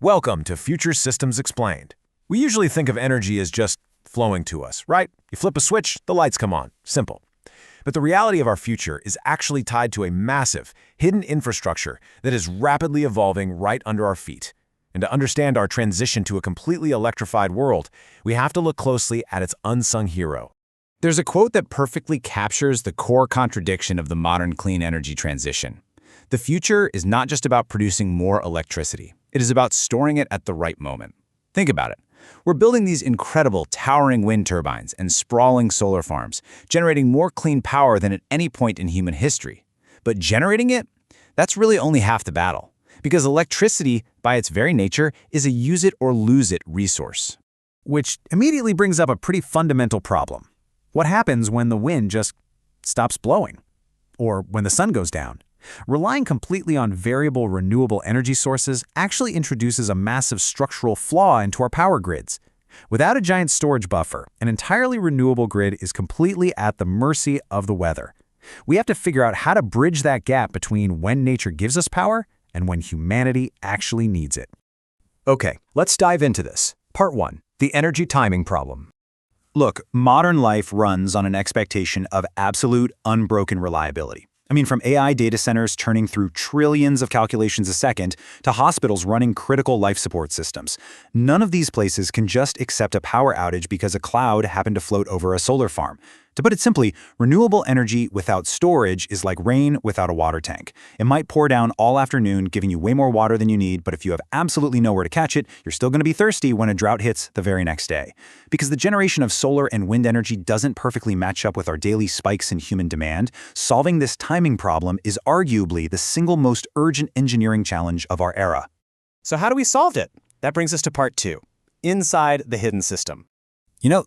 Welcome to Future Systems Explained. We usually think of energy as just flowing to us, right? You flip a switch, the lights come on. Simple. But the reality of our future is actually tied to a massive, hidden infrastructure that is rapidly evolving right under our feet. And to understand our transition to a completely electrified world, we have to look closely at its unsung hero. There's a quote that perfectly captures the core contradiction of the modern clean energy transition. The future is not just about producing more electricity. It is about storing it at the right moment. Think about it. We're building these incredible, towering wind turbines and sprawling solar farms, generating more clean power than at any point in human history. But generating it? That's really only half the battle. Because electricity, by its very nature, is a use-it-or-lose-it resource. Which immediately brings up a pretty fundamental problem. What happens when the wind just stops blowing? Or when the sun goes down? Relying completely on variable renewable energy sources actually introduces a massive structural flaw into our power grids. Without a giant storage buffer, an entirely renewable grid is completely at the mercy of the weather. We have to figure out how to bridge that gap between when nature gives us power and when humanity actually needs it. Okay, let's dive into this. Part 1. The energy timing problem. Look, modern life runs on an expectation of absolute, unbroken reliability. From AI data centers churning through trillions of calculations a second to hospitals running critical life support systems. None of these places can just accept a power outage because a cloud happened to float over a solar farm. To put it simply, renewable energy without storage is like rain without a water tank. It might pour down all afternoon, giving you way more water than you need, but if you have absolutely nowhere to catch it, you're still going to be thirsty when a drought hits the very next day. Because the generation of solar and wind energy doesn't perfectly match up with our daily spikes in human demand, solving this timing problem is arguably the single most urgent engineering challenge of our era. So how do we solve it? That brings us to part 2, inside the hidden system.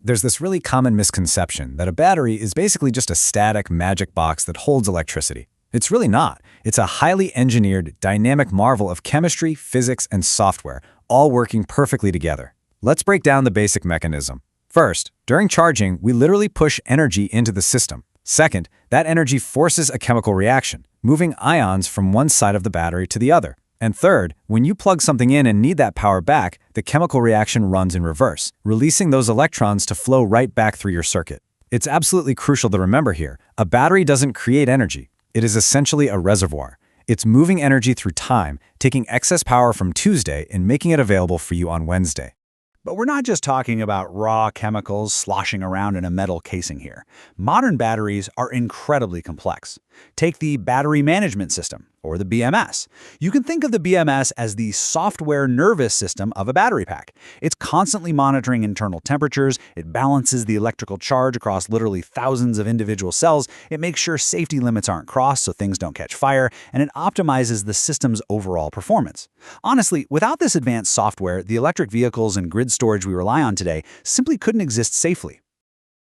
There's this really common misconception that a battery is basically just a static magic box that holds electricity. It's really not. It's a highly engineered, dynamic marvel of chemistry, physics, and software, all working perfectly together. Let's break down the basic mechanism. First, during charging, we literally push energy into the system. Second, that energy forces a chemical reaction, moving ions from one side of the battery to the other. And third, when you plug something in and need that power back, the chemical reaction runs in reverse, releasing those electrons to flow right back through your circuit. It's absolutely crucial to remember here. A battery doesn't create energy. It is essentially a reservoir. It's moving energy through time, taking excess power from Tuesday and making it available for you on Wednesday. But we're not just talking about raw chemicals sloshing around in a metal casing here. Modern batteries are incredibly complex. Take the battery management system, or the BMS. You can think of the BMS as the software nervous system of a battery pack. It's constantly monitoring internal temperatures, it balances the electrical charge across literally thousands of individual cells, it makes sure safety limits aren't crossed so things don't catch fire, and it optimizes the system's overall performance. Honestly, without this advanced software, the electric vehicles and grid storage we rely on today simply couldn't exist safely.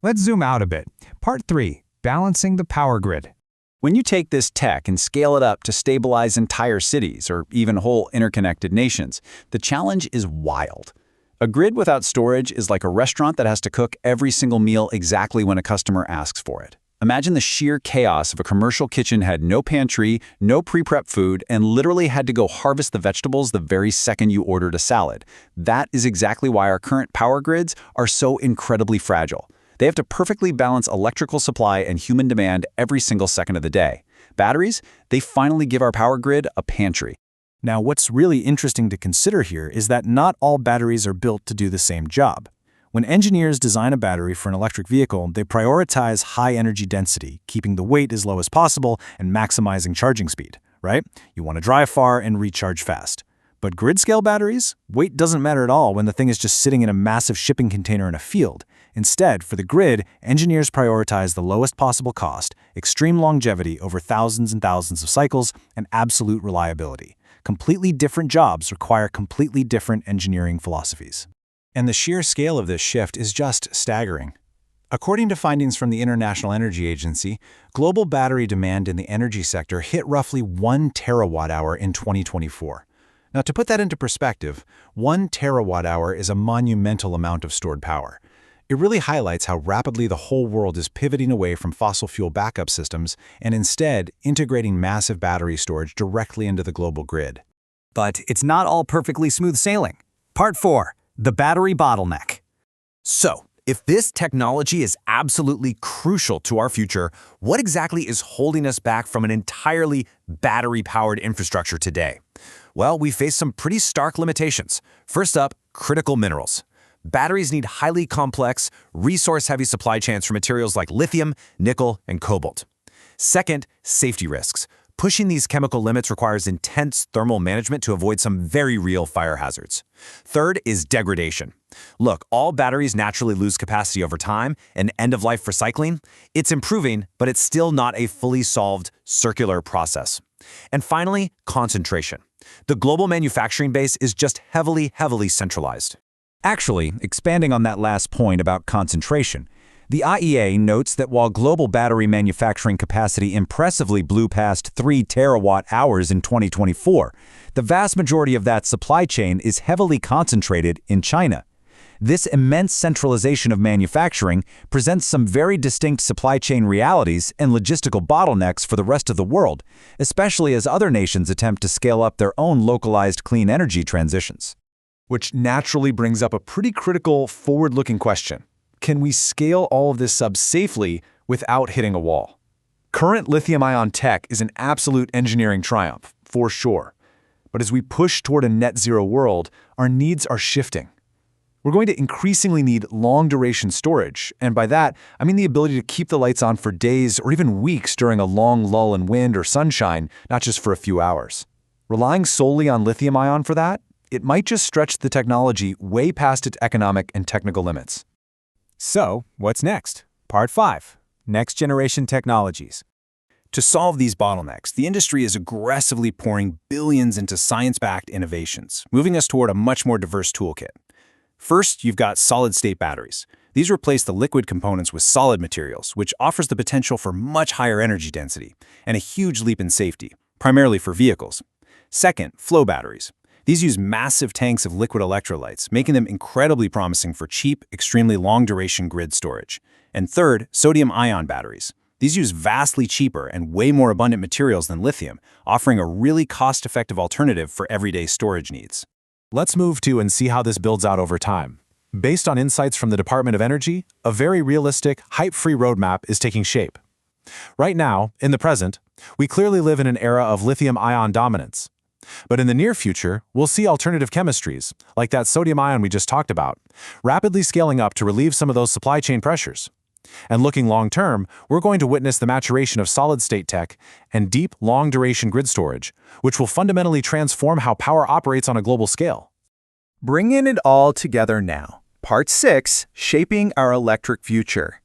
Let's zoom out a bit. Part 3. Balancing the power grid. When you take this tech and scale it up to stabilize entire cities or even whole interconnected nations, the challenge is wild. A grid without storage is like a restaurant that has to cook every single meal exactly when a customer asks for it. Imagine the sheer chaos if a commercial kitchen had no pantry, no pre-prep food, and literally had to go harvest the vegetables the very second you ordered a salad. That is exactly why our current power grids are so incredibly fragile. They have to perfectly balance electrical supply and human demand every single second of the day. Batteries, they finally give our power grid a pantry. Now, what's really interesting to consider here is that not all batteries are built to do the same job. When engineers design a battery for an electric vehicle, they prioritize high energy density, keeping the weight as low as possible and maximizing charging speed, right? You want to drive far and recharge fast. But grid-scale batteries? Weight doesn't matter at all when the thing is just sitting in a massive shipping container in a field. Instead, for the grid, engineers prioritize the lowest possible cost, extreme longevity over thousands and thousands of cycles, and absolute reliability. Completely different jobs require completely different engineering philosophies. And the sheer scale of this shift is just staggering. According to findings from the International Energy Agency, global battery demand in the energy sector hit roughly 1 terawatt-hour in 2024. Now, to put that into perspective, 1 terawatt-hour is a monumental amount of stored power. It really highlights how rapidly the whole world is pivoting away from fossil fuel backup systems and instead integrating massive battery storage directly into the global grid. But it's not all perfectly smooth sailing. Part 4. The battery bottleneck. So, if this technology is absolutely crucial to our future, what exactly is holding us back from an entirely battery-powered infrastructure today? Well, we face some pretty stark limitations. First up, critical minerals. Batteries need highly complex, resource-heavy supply chains for materials like lithium, nickel, and cobalt. Second, safety risks. Pushing these chemical limits requires intense thermal management to avoid some very real fire hazards. Third is degradation. Look, all batteries naturally lose capacity over time, and end-of-life recycling, it's improving, but it's still not a fully solved circular process. And finally, concentration. The global manufacturing base is just heavily centralized. Actually, expanding on that last point about concentration, the IEA notes that while global battery manufacturing capacity impressively blew past 3 terawatt-hours in 2024, the vast majority of that supply chain is heavily concentrated in China. This immense centralization of manufacturing presents some very distinct supply chain realities and logistical bottlenecks for the rest of the world, especially as other nations attempt to scale up their own localized clean energy transitions. Which naturally brings up a pretty critical, forward-looking question. Can we scale all of this up safely without hitting a wall? Current lithium-ion tech is an absolute engineering triumph, for sure. But as we push toward a net-zero world, our needs are shifting. We're going to increasingly need long-duration storage, and by that, I mean the ability to keep the lights on for days or even weeks during a long lull in wind or sunshine, not just for a few hours. Relying solely on lithium-ion for that, it might just stretch the technology way past its economic and technical limits. So, what's next? Part 5. Next-generation technologies. To solve these bottlenecks, the industry is aggressively pouring billions into science-backed innovations, moving us toward a much more diverse toolkit. First, you've got solid-state batteries. These replace the liquid components with solid materials, which offers the potential for much higher energy density and a huge leap in safety, primarily for vehicles. Second, flow batteries. These use massive tanks of liquid electrolytes, making them incredibly promising for cheap, extremely long-duration grid storage. And third, sodium-ion batteries. These use vastly cheaper and way more abundant materials than lithium, offering a really cost-effective alternative for everyday storage needs. Let's move to and see how this builds out over time. Based on insights from the Department of Energy, a very realistic, hype-free roadmap is taking shape. Right now, in the present, we clearly live in an era of lithium-ion dominance. But in the near future, we'll see alternative chemistries, like that sodium ion we just talked about, rapidly scaling up to relieve some of those supply chain pressures. And looking long-term, we're going to witness the maturation of solid-state tech and deep, long-duration grid storage, which will fundamentally transform how power operates on a global scale. Bringing it all together now. Part 6, Shaping Our Electric Future.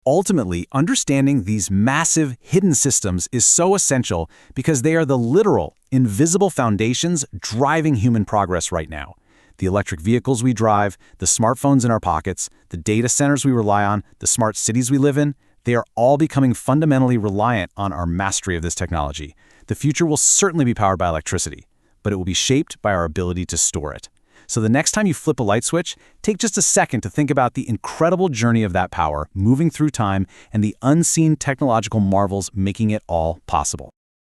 Ultimately, understanding these massive, hidden systems is so essential because they are the literal, invisible foundations driving human progress right now. The electric vehicles we drive, the smartphones in our pockets, the data centers we rely on, the smart cities we live in, they are all becoming fundamentally reliant on our mastery of this technology. The future will certainly be powered by electricity, but it will be shaped by our ability to store it. So the next time you flip a light switch, take just a second to think about the incredible journey of that power moving through time and the unseen technological marvels making it all possible.